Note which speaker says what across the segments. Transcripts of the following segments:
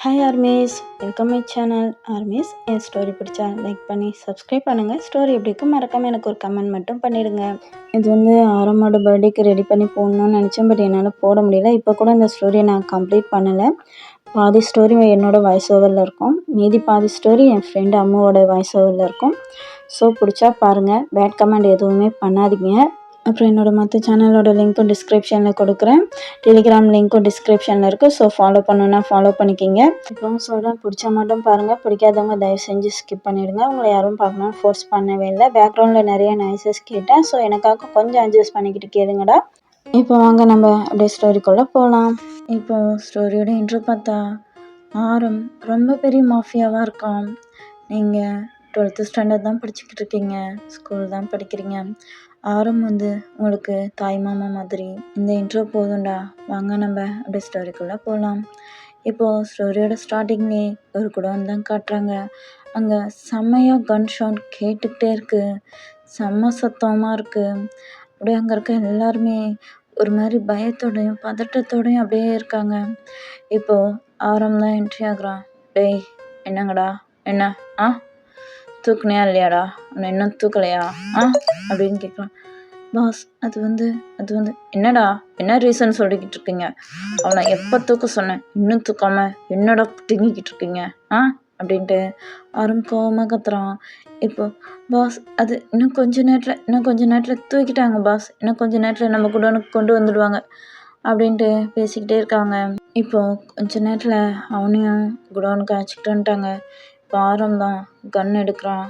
Speaker 1: Hi armies, welcome my channel. Armies, N story பிடிச்சா like பண்ணி subscribe பண்ணுங்கள். Story எப்படி இருக்கும் மறக்காமல் எனக்கு ஒரு கமெண்ட் மட்டும் பண்ணிவிடுங்க. இது ஆரம்போட பர்த்டேக்கு ரெடி பண்ணி போடணும்னு நினச்சேன், பட் என்னால் போட முடியல. இப்போ கூட இந்த ஸ்டோரியை நான் கம்ப்ளீட் பண்ணலை. பாதி ஸ்டோரி என்னோடய வாய்ஸ் ஓவரில் இருக்கும், மீதி பாதி ஸ்டோரி என் ஃப்ரெண்டு அம்மாவோட வாய்ஸ் ஓவரில் இருக்கும். ஸோ பிடிச்சா பாருங்கள், பேட் கமெண்ட் எதுவுமே பண்ணாதீங்க. அப்புறம் என்னோடய மற்ற சேனலோட லிங்க்கும் டிஸ்கிரிப்ஷனில் கொடுக்குறேன். டெலிகிராம் லிங்க்கும் டிஸ்கிரிப்ஷனில் இருக்குது. ஸோ ஃபாலோ பண்ணணுன்னா ஃபாலோ பண்ணிக்கிங்க. இப்போவும் சொல்கிறேன், பிடிச்சா மட்டும் பாருங்கள், பிடிக்காதவங்க தயவு செஞ்சு ஸ்கிப் பண்ணிவிடுங்க. உங்களை யாரும் பார்க்கணும்னு ஃபோர்ஸ் பண்ணவே இல்லை. பேக்ரவுண்டில் நிறைய நாய்ஸஸ் கேட்டேன், ஸோ எனக்காக கொஞ்சம் அட்ஜஸ்ட் பண்ணிக்கிட்டு கேளுங்கடா. இப்போ வாங்க நம்ம அப்படியே ஸ்டோரிக்குள்ளே போகலாம். இப்போது ஸ்டோரியோட இன்ட்ரோ பார்த்தா, ஆரம் ரொம்ப பெரிய மாஃபியாவாக இருக்கான். நீங்கள் 12th ஸ்டாண்டர்ட் தான் படிச்சுக்கிட்டு இருக்கீங்க, ஸ்கூல் தான் படிக்கிறீங்க. ஆரம் உங்களுக்கு தாய் மாமா மாதிரி. இந்த இன்ட்ரோ போதும்டா, வாங்க நம்ம அப்படியே ஸ்டோரிக்குள்ளே போகலாம். இப்போது ஸ்டோரியோட ஸ்டார்டிங்லேயே ஒரு குடோன் தான் காட்டுறாங்க. அங்கே செம்மையாக கன் ஷவுண்ட் கேட்டுக்கிட்டே இருக்குது, செம்ம சத்தமாக இருக்குது. அப்படியே அங்கே இருக்க எல்லாருமே ஒரு மாதிரி பயத்தோடையும் பதட்டத்தோடையும் அப்படியே இருக்காங்க. இப்போது ஆரம் தான் என்ட்ரி ஆகுறான். டேய், என்னங்கடா, என்ன தூக்குனியா இல்லையாடா, அவனை இன்னும் தூக்கலையா அப்படின்னு கேட்குறான். பாஸ், அது என்னடா, என்ன ரீசன் சொல்லிக்கிட்டு இருக்கீங்க? அவனை எப்போ தூக்க சொன்னேன், இன்னும் தூக்காம என்னடா திங்கிக்கிட்டு இருக்கீங்க அப்படின்ட்டு ஆரம் கோவமாக கத்துறான். இப்போ பாஸ், அது இன்னும் கொஞ்ச நேரத்தில் தூக்கிட்டாங்க பாஸ், இன்னும் கொஞ்ச நேரத்தில் நம்ம குடோனுக்கு கொண்டு வந்துடுவாங்க அப்படின்ட்டு பேசிக்கிட்டே இருக்காங்க. இப்போது கொஞ்ச நேரத்தில் அவனையும் குடோனுக்கு அழைச்சிக்கிட்டு வந்துட்டாங்க. இப்போ ஆரம் தான் கன் எடுக்கிறான்.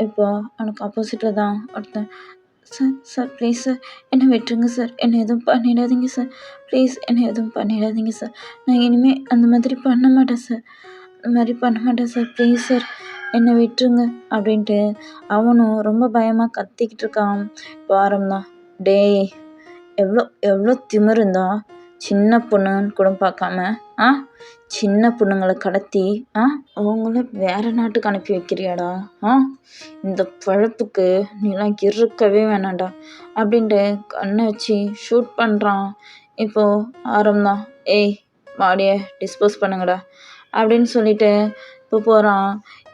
Speaker 1: இப்போது அவனுக்கு ஆப்போசிட்டில் தான் ஒருத்தன், சார் ப்ளீஸ் சார், என்னை விட்டுருங்க சார், என்னை எதுவும் பண்ணிடாதீங்க சார், ப்ளீஸ் என்னை எதுவும் பண்ணிடாதீங்க சார், நான் இனிமேல் அந்த மாதிரி பண்ண மாட்டேன் சார், ப்ளீஸ் சார் என்னை விட்டுருங்க அப்படின்ட்டு அவனும் ரொம்ப பயமாக கத்திக்கிட்டு இருக்கான். இப்போ ஆரம்பம், டேய், எவ்வளோ திமிரு இருந்தா சின்ன பொண்ணுன்னு கூட பார்க்காம சின்ன பொண்ணுங்களை கடத்தி அவங்கள வேற நாட்டுக்கு அனுப்பி வைக்கிறியாடா? இந்த பழப்புக்கு நீலாம் இருக்கவே வேணாண்டா அப்படின்ட்டு கண்ணை வச்சு ஷூட் பண்ணுறான். இப்போது ஆரம்பம், ஏய் பாடியை டிஸ்போஸ் பண்ணுங்கடா அப்படின்னு சொல்லிட்டு இப்போ போகிறான்.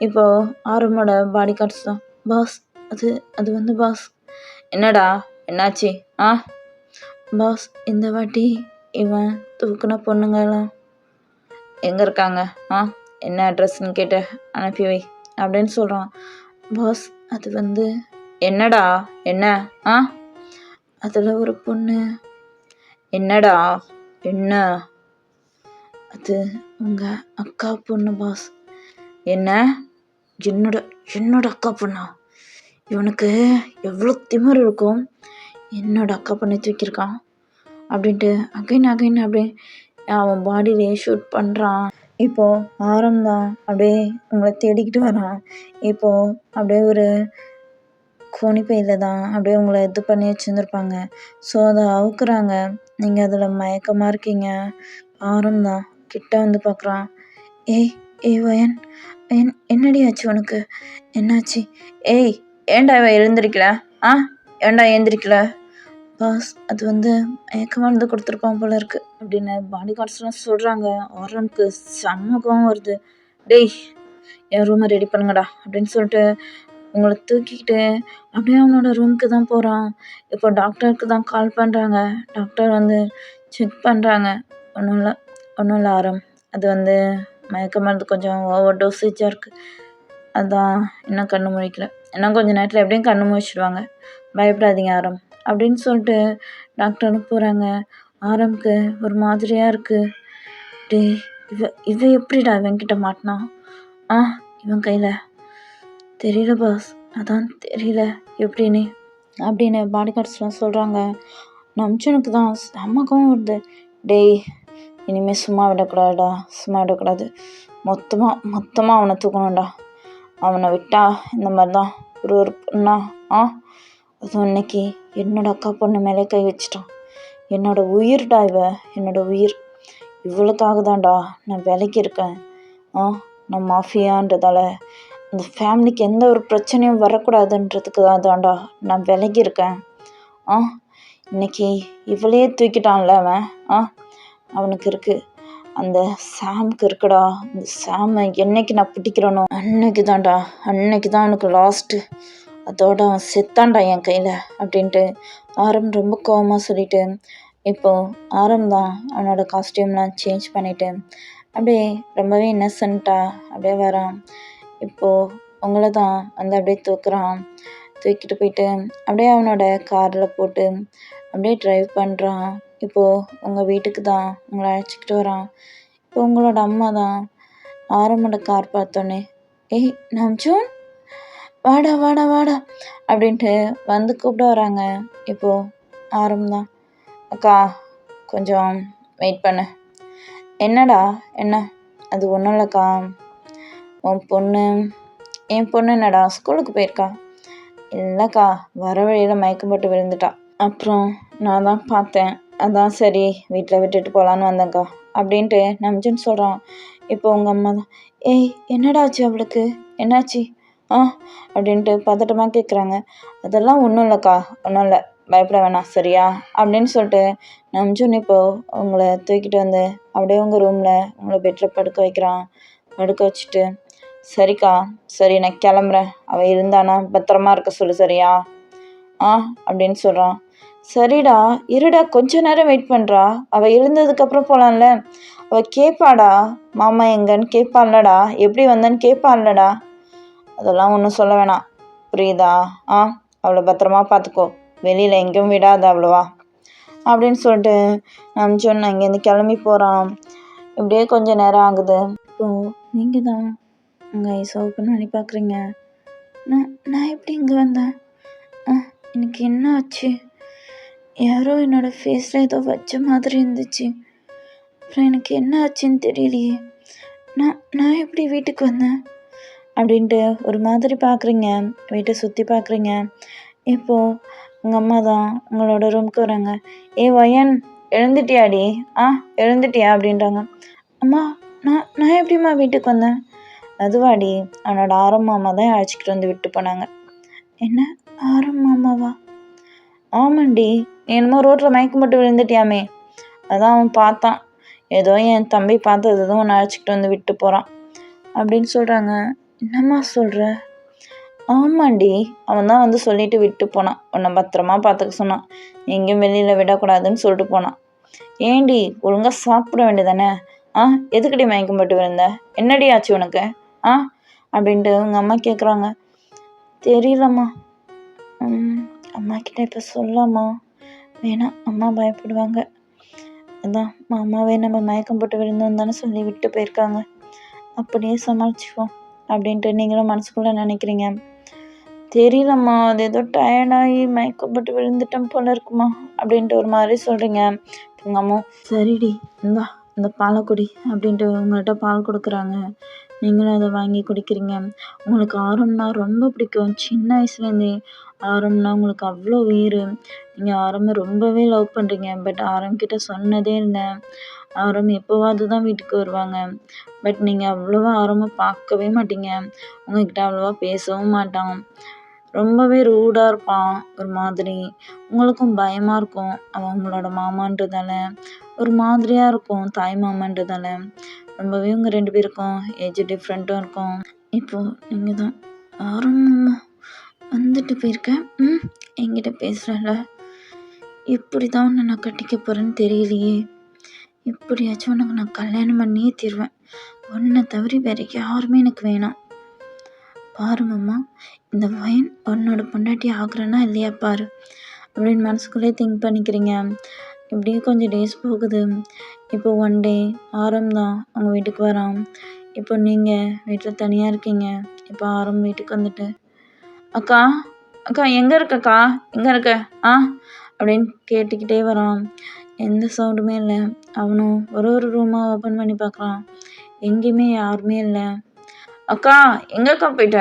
Speaker 1: இப்போது ஆரம்போட பாடி கார்ட்ஸ் தான். பாஸ், அது பாஸ். என்னடா, என்னாச்சு? பாஸ், இந்த வாட்டி இவன் தூக்குன பொண்ணுங்கெல்லாம் எங்கே இருக்காங்க? என்ன அட்ரஸ்ன்னு கேட்டு அனுப்பி வை அப்படின்னு சொல்கிறான். பாஸ், அது என்னடா, என்ன? அதில் ஒரு பொண்ணு. என்னடா, என்ன? அது உங்கள் அக்கா பொண்ணு பாஸ். என்ன? என்னோட அக்கா பொண்ணா? இவனுக்கு எவ்வளோ திமிரு இருக்கும், என்னோட அக்கா பொண்ணை தூக்கியிருக்கான் அப்படின்ட்டு அகைன் அப்படியே அவன் பாடியிலே ஷூட் பண்ணுறான். இப்போது ஆரம்பம் அப்படியே உங்களை தேடிக்கிட்டு வரான். இப்போது அப்படியே ஒரு கோணிப்பையில் தான் அப்படியே உங்களை இது பண்ணி வச்சுருந்துருப்பாங்க. ஸோ அதை அவுக்குறாங்க. நீங்கள் அதில் மயக்கமாக இருக்கீங்க. ஆரம்பம் கிட்ட பார்க்குறான். ஏய் வயன், என்னடி ஆச்சு உனக்கு, என்னாச்சு? ஏய், ஏன்டா இவன் எழுந்திருக்கல? ஏன்டா எழுந்திரிக்கல? பாஸ், அது மயக்க மருந்து கொடுத்துருப்பான் போல இருக்கு அப்படின்னு பாடி கார்ட்ஸ்லாம் சொல்கிறாங்க. ஆரனுக்கு செம்ம கோவம் வருது. டேய், என் ரூமை ரெடி பண்ணுங்கடா அப்படின்னு சொல்லிட்டு உங்களை தூக்கிக்கிட்டு அப்படியே அவனோட ரூமுக்கு தான் போகிறான். இப்போ டாக்டருக்கு தான் கால் பண்ணுறாங்க. டாக்டர் செக் பண்ணுறாங்க. ஒன்றும் இல்லை ஆரம், அது மயக்க மருந்து கொஞ்சம் ஓவர் டோசேஜாக இருக்குது, அதான் இன்னும் கண்ணு முழிக்கல, இன்னும் கொஞ்சம் நேரத்தில் எப்படியும் கண்ணு முழிச்சிடுவாங்க, பயப்படாதீங்க ஆரம் அப்படின்னு சொல்லிட்டு டாக்டரும் போகிறாங்க. ஆரம்புக்கு ஒரு மாதிரியாக இருக்குது. டேய், இவ எப்படிடா இவன்கிட்ட மாட்டினா? இவன் கையில் தெரியல பாஸ், அதான் தெரியல எப்படின்னு அப்படின்னு பாடி கார்ட்ஸ்லாம் சொல்கிறாங்க. நம்சனுக்கு தான் செம்மகம் வருது. டேய், இனிமேல் சும்மா விடக்கூடாது, மொத்தமாக அவனை தூக்கணும்டா. அவனை விட்டா இந்த மாதிரி தான் ஒரு பொண்ணா அதுவும் இன்னைக்கு என்னோட அக்கா பொண்ணு மேலே கை வச்சிட்டான். என்னோட உயிர்டா என்னோட உயிர். இவளுக்காக தான்டா நான் விலைக்கு இருக்கேன். நான் மாஃபியான்றதால அந்த ஃபேமிலிக்கு எந்த ஒரு பிரச்சனையும் வரக்கூடாதுன்றதுக்கு தான்டா நான் விலைக்கு இருக்கேன். இன்னைக்கு இவளையே தூக்கிட்டான்ல அவன், அவனுக்கு இருக்குது. அந்த சாம்க்கு இருக்குடா, அந்த சாமை என்னைக்கு நான் பிடிக்கிறேனோ அன்னைக்கு தான் அவனுக்கு லாஸ்ட்டு, அதோட அவன் செத்தான்டா என் கையில் அப்படின்ட்டு ஆரம் ரொம்ப கோவமாக சொல்லிட்டு இப்போது ஆரம் தான் அவனோட காஸ்டியூம்லாம் சேஞ்ச் பண்ணிவிட்டு அப்படியே ரொம்பவே இன்னசென்ட்டாக அப்படியே வரான். இப்போது உங்களை தான் வந்து அப்படியே தூக்கிட்டு போயிட்டு அப்படியே அவனோட காரில் போட்டு அப்படியே ட்ரைவ் பண்ணுறான். இப்போது உங்கள் வீட்டுக்கு தான் உங்களை அழைச்சிக்கிட்டு வரான். இப்போ உங்களோட அம்மா தான் ஆரமோட கார் பார்த்தோன்னே, ஏய் நம்ஜூன், வாடா வாடா வாடா அப்படின்ட்டு வந்து கூப்பிட வராங்க. இப்போது ஆரம் தான், அக்கா கொஞ்சம் வெயிட் பண்ணு. என்னடா என்ன? அது ஒன்றும் இல்லைக்கா, என் பொண்ணு என்னடா ஸ்கூலுக்கு போயிருக்கா? இல்லைக்கா, வர வழியில் மயக்கம் போட்டு விழுந்துட்டா. அப்புறம் நான் தான் பார்த்தேன், அதான் சரி வீட்டில் விட்டுட்டு போகலான்னு வந்தேங்க்கா அப்படின்ட்டு நம்ஜுன் சொல்கிறான். இப்போ உங்கள் அம்மா தான், ஏய் என்னடாச்சு அவளுக்கு, என்னாச்சு அப்படின்ட்டு பதட்டமாக கேட்குறாங்க. அதெல்லாம் ஒன்றும் இல்லைக்கா, ஒன்றும் இல்லை, பயப்பட வேணாம் சரியா அப்படின்னு சொல்லிட்டு நம்ஜுன் இப்போது உங்களை தூக்கிட்டு வந்து அப்படியே உங்கள் ரூமில் உங்களை பெட்டில் படுக்க வச்சுட்டு, சரிக்கா சரி நான் கிளம்புறேன், அவள் இருந்தானா பத்திரமா இருக்க சொல்லு சரியா அப்படின்னு சொல்கிறான். சரிடா இருடா, கொஞ்ச நேரம் வெயிட் பண்ணுறா, அவள் எழுந்ததுக்கப்புறம் போகலான்ல, அவள் கேட்பாடா, மாமா எங்கன்னு கேட்பான்லடா, எப்படி வந்தேன்னு கேட்பான்லடா. அதெல்லாம் ஒன்றும் சொல்ல வேணாம் புரியுதா? அவளை பத்திரமா பார்த்துக்கோ, வெளியில் எங்கேயும் விடாத அவ்வளோவா அப்படின்னு சொல்லிட்டு நம்ஜுன் அங்கேருந்து கிளம்பி போகிறான். இப்படியே கொஞ்சம் நேரம் ஆகுது. இப்போது நீங்கள் தான் உங்கள் ஐஸ் ஓப்பன் பண்ணி பார்க்குறீங்க. நான் எப்படி இங்கே வந்தேன்? எனக்கு என்ன ஆச்சு? யாரோ என்னோடய ஃபேஸில் ஏதோ வச்ச மாதிரி இருந்துச்சு. அப்புறம் எனக்கு என்ன ஆச்சுன்னு தெரியலையே. நான் எப்படி வீட்டுக்கு வந்தேன் அப்படின்ட்டு ஒரு மாதிரி பார்க்குறீங்க, வீட்டை சுற்றி பார்க்குறீங்க. இப்போது உங்கள் அம்மா தான் உங்களோட ரூமுக்கு வராங்க. வயன் எழுந்துட்டியாடி? எழுந்துட்டியா அப்படின்றாங்க. அம்மா நான் எப்படிம்மா வீட்டுக்கு வந்தேன்? அதுவாடி, அவனோட ஆரம் மாமா தான் அழைச்சிக்கிட்டு வந்து விட்டு போனாங்க. என்ன ஆரம் மாமாவா? ஆமாண்டி, நீ என்னமோ ரோட்டில் மயக்கம் போட்டு விழுந்துட்டியாமே, அதான் அவன் பார்த்தான், ஏதோ என் தம்பி பார்த்ததும் உன்னை அழைச்சிக்கிட்டு வந்து விட்டு போகிறான் அப்படின்னு சொல்கிறாங்க. என்னம்மா சொல்கிற? ஆமாண்டி, அவன் தான் வந்து சொல்லிட்டு விட்டு போனான், உன்னை பத்திரமா பார்த்துக்க சொன்னான், எங்கேயும் வெளியில் விடக்கூடாதுன்னு சொல்லிட்டு போனான். ஏண்டி ஒழுங்காக சாப்பிட வேண்டியதானே? எதுக்கடி மயக்கம் போட்டு விழுந்த? என்னடி ஆச்சு உனக்கு அப்படின்ட்டு உங்கள் அம்மா கேட்குறாங்க. தெரியலம்மா, அம்மா கிட்ட இப்போ சொல்லாமா? வேணாம், அம்மா பயப்படுவாங்க. அதான் மாமாவே நம்ம மயக்கம் போட்டு விழுந்தோம் தானே சொல்லி விட்டு போயிருக்காங்க, அப்படியே சமாளிச்சுக்குவோம் அப்படின்ட்டு நீங்களும் மனசுக்குள்ளே நினைக்கிறீங்க. தெரியலம்மா, அது ஏதோ டயர்டாகி மயக்கம் போட்டு விழுந்துட்டேன் போல இருக்குமா அப்படின்ட்டு ஒரு மாதிரி சொல்கிறீங்க. உங்கள் அம்மா சரிடி இந்த பாலை குடி அப்படின்ட்டு உங்கள்கிட்ட பால் கொடுக்குறாங்க. நீங்களும் அதை வாங்கி குடிக்கிறீங்க. உங்களுக்கு ஆரம்னா ரொம்ப பிடிக்கும், சின்ன வயசுலேருந்தே ஆரம்னா உங்களுக்கு அவ்வளோ உயிர். நீங்கள் ஆரம்பை ரொம்பவே லவ் பண்ணுறீங்க. பட் ஆரம்கிட்ட சொன்னதே இல்லை. ஆரம் எப்போவாது தான் வீட்டுக்கு வருவாங்க. பட் நீங்கள் அவ்வளோவா ஆரம்பை பார்க்கவே மாட்டீங்க. உங்கள்கிட்ட அவ்வளோவா பேசவும் மாட்டான். ரொம்பவே ரூடாக இருப்பான் ஒரு மாதிரி. உங்களுக்கும் பயமாக இருக்கும், அவன் உங்களோட மாமான்றதால ஒரு மாதிரியாக இருக்கும், தாய் மாமான்றதால. ரொம்பவே உங்கள் 2 பேருக்கும் ஏஜ் டிஃப்ரெண்ட்டும் இருக்கும். இப்போது நீங்கள் தான் ஆரம் மாமா வந்துட்டு போயிருக்கேன், என்கிட்ட பேசுகிறல, எப்படி தான் உன்னை நான் கட்டிக்க போகிறேன்னு தெரியலையே. எப்படியாச்சும் உனக்கு நான் கல்யாணம் பண்ணியே தீருவேன், உன்னை தவிர வேறு யாருமே எனக்கு வேணாம். பாரு மாமா, இந்த வயன் உன்னோட பொண்டாட்டி ஆகுறேன்னா இல்லையா பாரு அப்படின்னு மனசுக்குள்ளே திங்க் பண்ணிக்கிறீங்க. இப்படியே கொஞ்சம் டேஸ் போகுது. இப்போ ஒன் டே ஆரம் தான் அவங்க வீட்டுக்கு வரான். இப்போ நீங்கள் வீட்டில் தனியாக இருக்கீங்க. இப்போ ஆரம் வீட்டுக்கு வந்துட்டு, அக்கா எங்கே இருக்கக்கா, எங்கே இருக்க அப்படின்னு கேட்டுக்கிட்டே வரான். எந்த சவுண்டுமே இல்லை. அவனும் ஒரு ரூமாக ஓப்பன் பண்ணி பார்க்குறான், எங்கேயுமே யாருமே இல்லை. அக்கா எங்கக்கா போயிட்ட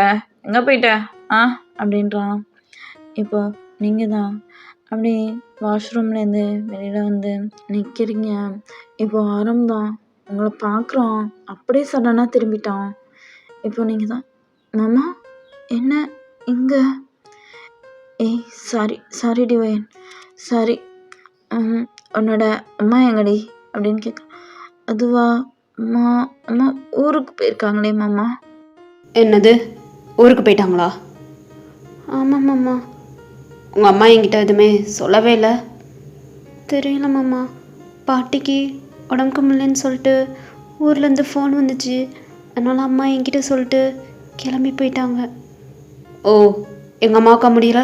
Speaker 1: அப்படின்றான். இப்போது நீங்கள் தான் அப்படியே வாஷ்ரூம்லேருந்து வெளியில் வந்து நிற்கிறீங்க. இப்போது ஆரம் தான் உங்களை பார்க்குறான், அப்படியே சடனாக திரும்பிட்டான். இப்போ நீங்கள் தான், மாமா என்ன இங்கே? சாரி டிவைன், சாரி, உன்னோட அம்மா எங்கடி அப்படின்னு கேட்க, அதுவா? அம்மா அம்மா ஊருக்கு போயிருக்காங்களே மாமா.
Speaker 2: என்னது, ஊருக்கு போயிட்டாங்களா?
Speaker 1: ஆமாம் மாமா.
Speaker 2: உங்கள் அம்மா என்கிட்ட எதுவுமே சொல்லவே இல்லை?
Speaker 1: தெரியல மாமா. பாட்டிக்கு உடம்புக்கு முடியலன்னு சொல்லிட்டு ஊர்லேருந்து ஃபோன் வந்துச்சு. அதனால் அம்மா என்கிட்ட சொல்லிட்டு கிளம்பி போயிட்டாங்க.
Speaker 2: ஓ, எங்கள் அம்மாவுக்கா முடியல?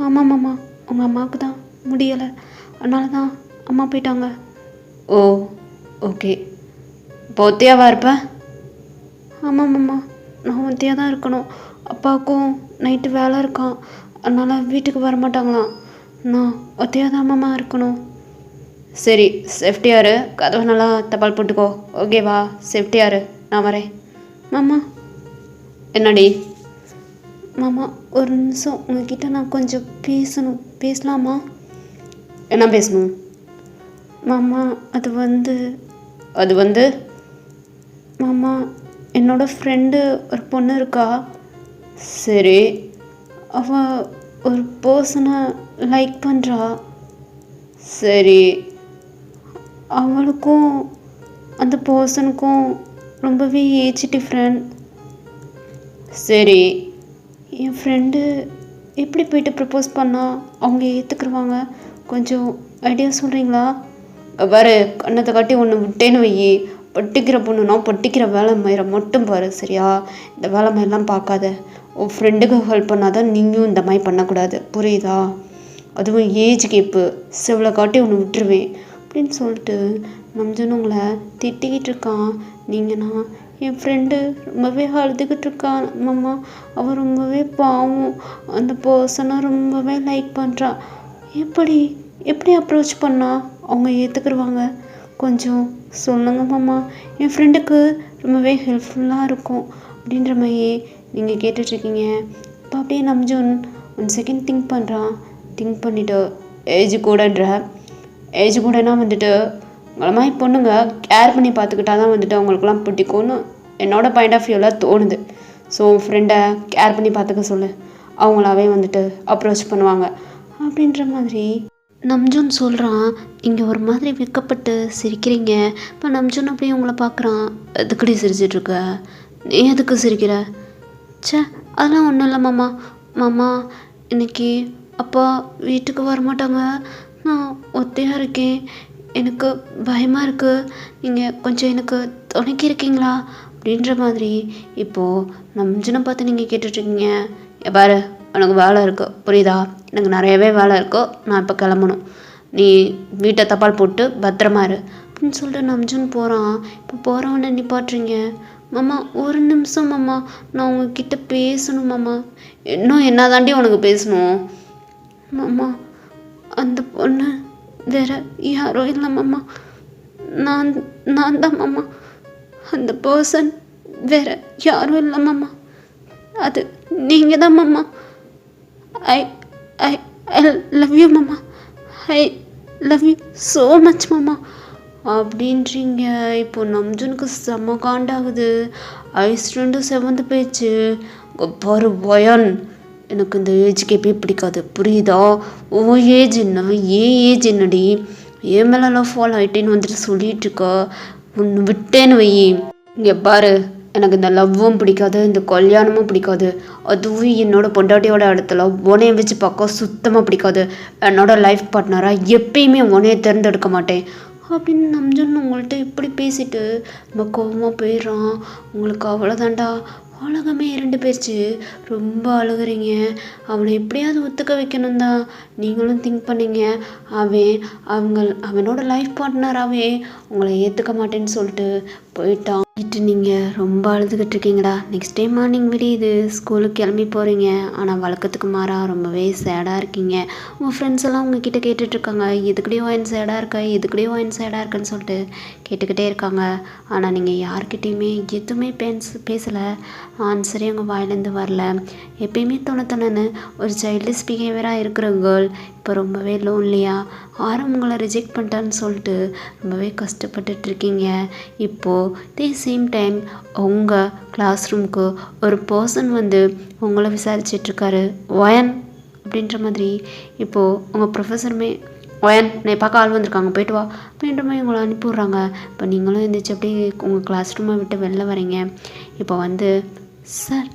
Speaker 1: ஆமாம் மாமா, உங்கள் அம்மாவுக்கு தான் முடியலை. அதனால தான் அம்மா போயிட்டாங்க.
Speaker 2: ஓ, ஓகே. இப்போ ஒத்தையாவா இருப்பேன்?
Speaker 1: ஆமாம் மாமா, நான் ஒத்தியாக தான் இருக்கணும். அப்பாவுக்கும் நைட்டு வேலை இருக்கான், அதனால் வீட்டுக்கு வர மாட்டாங்களாம். நான் ஒத்தையாக தான் மாமா இருக்கணும்.
Speaker 2: சரி, சேஃப்டியாரு. கதவை நல்லா தபால் போட்டுக்கோ. ஓகேவா? சேஃப்டியாரு. நான் வரேன்.
Speaker 1: மாமா.
Speaker 2: என்னடி?
Speaker 1: மாமா, ஒரு நிமிஷம் உங்ககிட்ட நான் கொஞ்சம் பேசணும். பேசலாமா?
Speaker 2: என்ன பேசணும்?
Speaker 1: மாமா, அது வந்து மாமா, என்னோட ஃப்ரெண்டு ஒரு பொண்ணு இருக்கா.
Speaker 2: சரி.
Speaker 1: அவள் ஒரு பர்சனை லைக் பண்ணுறா.
Speaker 2: சரி.
Speaker 1: அவளுக்கும் அந்த பர்சனுக்கும் ரொம்பவே ஏஜ் டிஃப்ரெண்ட்.
Speaker 2: சரி.
Speaker 1: என் ஃப்ரெண்டு எப்படி போயிட்டு ப்ரப்போஸ் பண்ணால் அவங்க ஏற்றுக்குருவாங்க? கொஞ்சம் ஐடியா சொல்கிறீங்களா?
Speaker 2: பாரு, கண்ணத்தை காட்டி ஒன்று விட்டேன்னு வையி, பட்டிக்கிற பொண்ணுனா பட்டிக்கிற வேலை மயிரை மட்டும் பாரு, சரியா? இந்த வேலை மயிரெலாம் பார்க்காத. உன் ஃப்ரெண்டுக்கு ஹெல்ப் பண்ணாதான் நீங்களும் இந்த மாதிரி பண்ணக்கூடாது, புரியுதா? அதுவும் ஏஜ் கேப்பு, செவ்வளோ காட்டி ஒன்று விட்டுருவேன் அப்படின்னு சொல்லிட்டு நம்ஜன் உங்களை திட்டிக்கிட்டு இருக்கான். நீங்கள்னா என் ஃப்ரெண்டு ரொம்பவே அழுதுகிட்டு இருக்கான் மாமா. அவள் ரொம்பவே பாவம். அந்த பர்சனை ரொம்பவே லைக் பண்ணுறா. எப்படி அப்ரோச் பண்ணால் அவங்க ஏற்றுக்குருவாங்க? கொஞ்சம் சொல்லுங்க மாமா. என் ஃப்ரெண்டுக்கு ரொம்பவே ஹெல்ப்ஃபுல்லாக இருக்கும் அப்படின்ற மாதிரியே நீங்கள் கேட்டுட்ருக்கீங்க. இப்போ அப்படியே நம்ஜன் 1 செகண்ட் திங்க் பண்ணுறான். திங்க் பண்ணிவிட்டு ஏஜ் கூடனா வந்துட்டு உங்களை மாதிரி பொண்ணுங்க கேர் பண்ணி பார்த்துக்கிட்டா தான் வந்துட்டு அவங்களுக்குலாம் பிடிக்கும்னு என்னோட பாயிண்ட் ஆஃப் வியூவில் தோணுது. ஸோ ஃப்ரெண்டை கேர் பண்ணி பார்த்துக்க சொல்லு, அவங்களாவே வந்துட்டு அப்ரோச் பண்ணுவாங்க அப்படின்ற மாதிரி நம்ஜூன் சொல்கிறான். இங்கே ஒரு மாதிரி விற்கப்பட்டு சிரிக்கிறீங்க. இப்போ நம்ஜூன் அப்படியே உங்களை பார்க்குறான். எதுக்கடி சிரிச்சிட்ருக்க? நீ எதுக்கு சிரிக்கிற? சே, அதெல்லாம் ஒன்றும் இல்லை மாமா. மாமா, இன்னைக்கு அப்பா வீட்டுக்கு வரமாட்டாங்க. நான் ஒத்தையாக இருக்கேன். எனக்கு பயமாக இருக்குது. நீங்கள் கொஞ்சம் எனக்கு துணைக்கி இருக்கீங்களா அப்படின்ற மாதிரி இப்போது நம்ஜனை பார்த்து நீங்கள் கேட்டுட்ருக்கீங்க. பாரு, எனக்கு வேலை இருக்குது, புரியுதா? எனக்கு நிறையவே வேலை இருக்கோ, நான் இப்போ கிளம்பணும். நீ வீட்டை தபால் போட்டு பத்திரமா இரு அப்படின்னு சொல்லிட்டு நம்ஜன் போகிறான். இப்போ போகிறவனை நிப்பாட்டுறீங்க. மாமா, ஒரு நிமிஷம் மாமா, நான் உங்ககிட்ட பேசணும் மாமா. இன்னும் என்ன தாண்டி உனக்கு பேசணும்? மாமா, அந்த பொண்ணு வேற யாரோ இல்லை மாமா. நான் தான் மாமா. அந்த பர்சன் வேற யாரும் இல்லை மாமா. அது நீங்கள் தான் மாமா. ஐ ஐ ஐ லவ் யூ மாமா. I love you so much மாமா அப்படின்றீங்க. இப்போ நம்ஜனுக்கு செம்ம காண்டாகுது. ஐஸ் 2 செவந்து போயிடுச்சு. பாரு வயன், எனக்கு இந்த ஏஜ் கேப்பே பிடிக்காது, புரியுதா? ஓ ஏஜ் என்ன, ஏன் ஏஜ் என்னடி? ஏன் மேலெல்லாம் ஃபாலோ ஆகிட்டேன்னு வந்துட்டு சொல்லிட்டு இருக்க. ஒன்று விட்டேன்னு வை. இங்கே பாரு, எனக்கு இந்த லவ்வும் பிடிக்காது, இந்த கல்யாணமும் பிடிக்காது. அதுவும் என்னோட பொண்டாட்டியோட இடத்துல உனையை வச்சு பார்க்க சுத்தமாக பிடிக்காது. என்னோட லைஃப் பார்ட்னராக எப்பயுமே உனையை தேர்ந்தெடுக்க மாட்டேன் அப்படின்னு நம்ஜன் உங்கள்கிட்ட இப்படி பேசிட்டு நம்ம கோவமாக போயிடுறான். உங்களுக்கு அவ்வளோதாண்டா, உலகமே 2 போயிடுச்சு. ரொம்ப அழுகுறீங்க. அவனை எப்படியாவது ஒத்துக்க வைக்கணும் தான் நீங்களும் திங்க் பண்ணீங்க. அவனோட லைஃப் பார்ட்னராகவே உங்களை ஏற்றுக்க மாட்டேன்னு சொல்லிட்டு போயிட்டான். நீங்கள் ரொம்ப அழுதுகிட்டு இருக்கீங்கடா. நெக்ஸ்ட் டே மார்னிங் விடியுது, ஸ்கூலுக்கு கிளம்பி போகிறீங்க. ஆனால் வழக்கத்துக்கு மாறாக ரொம்பவே சேடாக இருக்கீங்க. உங்கள் ஃப்ரெண்ட்ஸ் எல்லாம் உங்ககிட்ட கேட்டுட்ருக்காங்க, எதுக்கடியோ வாயின் சேடாக இருக்குன்னு சொல்லிட்டு கேட்டுக்கிட்டே இருக்காங்க. ஆனால் நீங்கள் யார்கிட்டையுமே எதுவுமே பேசலை. ஆன்சரே உங்கள் வாயிலேருந்து வரல. எப்பயுமே தொணன்னு ஒரு சைல்டிஷ் பிஹேவியராக இருக்கிற கேர்ள் இப்போ ரொம்பவே லோன்லியாக உங்களை ரிஜெக்ட் பண்ணிட்டான்னு சொல்லிட்டு ரொம்பவே கஷ்டப்பட்டுட்ருக்கீங்க. இப்போது இதே சேம் டைம் உங்கள் கிளாஸ் ரூமுக்கு ஒரு பர்சன் வந்து உங்களை விசாரிச்சிட்ருக்காரு, வயன் அப்படின்ற மாதிரி. இப்போது உங்கள் ப்ரொஃபஸருமே ஒயன் நான் பார்க்க ஆள் வந்திருக்காங்க போயிட்டு வா அப்படின்ற மாதிரி உங்களை அனுப்பி விட்றாங்க. இப்போ நீங்களும் எழுந்திரிச்சு அப்படியே உங்கள் கிளாஸ் ரூமை விட்டு வெளில வரீங்க. இப்போ வந்து சார்